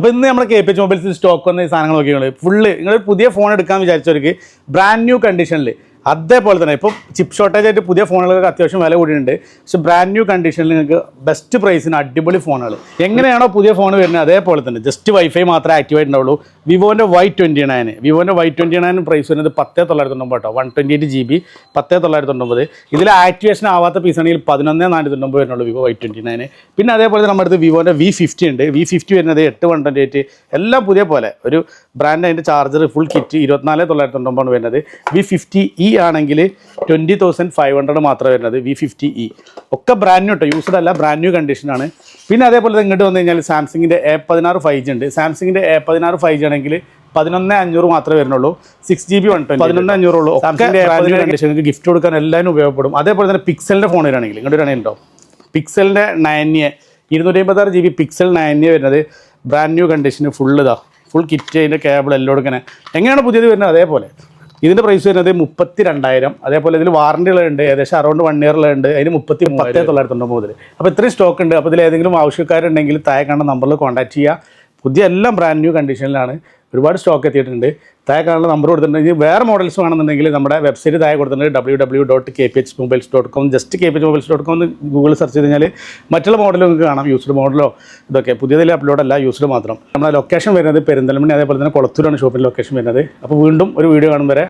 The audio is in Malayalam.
അപ്പോൾ ഇന്ന് നമ്മുടെ KPH മൊബൈൽസിൽ സ്റ്റോക്ക് വന്ന ഈ സാധനങ്ങൾ നോക്കിയാൽ ഫുള്ള് നിങ്ങൾ പുതിയ ഫോൺ എടുക്കാൻ വിചാരിച്ചവർക്ക് ബ്രാൻഡ് ന്യൂ കണ്ടീഷനിൽ അതേപോലെ തന്നെ ഇപ്പോൾ ചിപ്പ് ഷോർട്ടേജ് ആയിട്ട് പുതിയ ഫോണുകൾക്ക് അത്യാവശ്യം വില കൂടിയുണ്ട്. പക്ഷേ ബ്രാൻഡ് ന്യൂ കണ്ടീഷനിൽ നിങ്ങൾക്ക് ബെസ്റ്റ് പ്രൈസിന് അടിപൊളി ഫോണുകൾ എങ്ങനെയാണോ പുതിയ ഫോൺ വരുന്നത് അതേപോലെ തന്നെ ജസ്റ്റ് വൈഫൈ മാത്രമേ ആക്ടിവേറ്റ് ഉണ്ടാവുള്ളൂ. വിവോൻ്റെ Y29 പ്രൈസ് വരുന്നത് 10,999 കേട്ടോ. 128 GB 10,999. ഇതിൽ ആക്ടിവേഷൻ ആവാത്ത പീസാണെങ്കിൽ 11,499 വരുന്നുള്ളൂ വിവോ Y29. പിന്നെ അതേപോലെ നമ്മുടെ അടുത്ത് വിവോൻ്റെ V50 ഉണ്ട്. V50 വരുന്നത് 8,128. എല്ലാം പുതിയ പോലെ ഒരു ബ്രാൻഡ്. അതിൻ്റെ ചാർജർ ഫുൾ കിറ്റ് 24,999 വരുന്നത്. V50E ആണെങ്കിൽ 20,500 മാത്രമേ വരുന്നത്. V50E ഒക്കെ ബ്രാൻഡ് ന്യൂ കേട്ടോ, യൂസ്ഡ് അല്ല, ബ്രാൻഡ് ന്യൂ കണ്ടീഷനാണ്. പിന്നെ അതേപോലെ ഇങ്ങോട്ട് വന്നു കഴിഞ്ഞാൽ സാംസങ്ങിൻ്റെ A16 5G ഉണ്ട്. സാംസങ്ങിൻ്റെ A16 5G ആണെങ്കിൽ 11,500 മാത്രമേ വരുന്നുള്ളൂ. 6GB 120 11,500 ഉള്ളൂ. സാംസങ്ങിൻ്റെ ബ്രാൻഡ് ന്യൂ കണ്ടീഷൻ ഗിഫ്റ്റ് കൊടുക്കാൻ എല്ലാവരും ഉപയോഗപ്പെടും. അതേപോലെ തന്നെ പിക്സലിൻ്റെ ഫോൺ വരികയാണെങ്കിൽ ഇങ്ങോട്ട് വരികയാണെങ്കിൽ ഉണ്ടോ പിക്സലിൻ്റെ 9A 256 GB പിക്സൽ 9A വരുന്നത് ബ്രാൻഡ് ന്യൂ കണ്ടീഷന് ഫുൾ കിറ്റ്, അതിൻ്റെ കേബിൾ എല്ലാം കൊടുക്കണേ. എങ്ങനെയാണ് പുതിയത് വരുന്നത് അതേപോലെ ഇതിൻ്റെ പ്രൈസ് വരുന്നത് 32,000. അതേപോലെ ഇതിൽ വാറണ്ടികളുണ്ട്, ഏകദേശം അറൗണ്ട് 1 ഇയറിലുണ്ട്. അതിന് 33,999 മുതൽ. അപ്പോൾ ഇത്രയും സ്റ്റോക്ക് ഉണ്ട്. അപ്പോൾ ഇതിൽ ഏതെങ്കിലും ആവശ്യക്കാരുണ്ടെങ്കിൽ താഴെ കാണുന്ന നമ്പറിൽ കോൺടാക്ട് ചെയ്യുക. പുതിയ എല്ലാം ബ്രാൻഡ് ന്യൂ കണ്ടീഷനിലാണ്. ഒരുപാട് സ്റ്റോക്ക് എത്തിയിട്ടുണ്ട്. താഴെ കാണുന്ന നമ്പർ കൊടുത്തിട്ടുണ്ടെങ്കിൽ വേറെ മോഡൽസ് വേണമെന്നുണ്ടെങ്കിൽ നമ്മുടെ വെബ്സൈറ്റ് താഴെ കൊടുത്തിട്ടുണ്ട് www.kphmobiles.com. ജസ്റ്റ് kphmobiles.com എന്ന് ഗൂഗിൾ സെർച്ച് ചെയ്ത് കഴിഞ്ഞാൽ മറ്റുള്ള മോഡലും നിങ്ങൾക്ക് കാണാം. യൂസ്ഡ് മോഡലോ ഇതൊക്കെ പുതിയതിൽ അപ്ലോഡ് അല്ല, യൂസ്ഡ് മാത്രം. നമ്മുടെ ലൊക്കേഷൻ വരുന്നത് പെരിന്തൽമണ്ണ, അതേപോലെ തന്നെ കൊളത്തൂരാണ് ഷോപ്പിൻ്റെ ലൊക്കേഷൻ വരുന്നത്. അപ്പോൾ വീണ്ടും ഒരു വീഡിയോ കാണും വരെ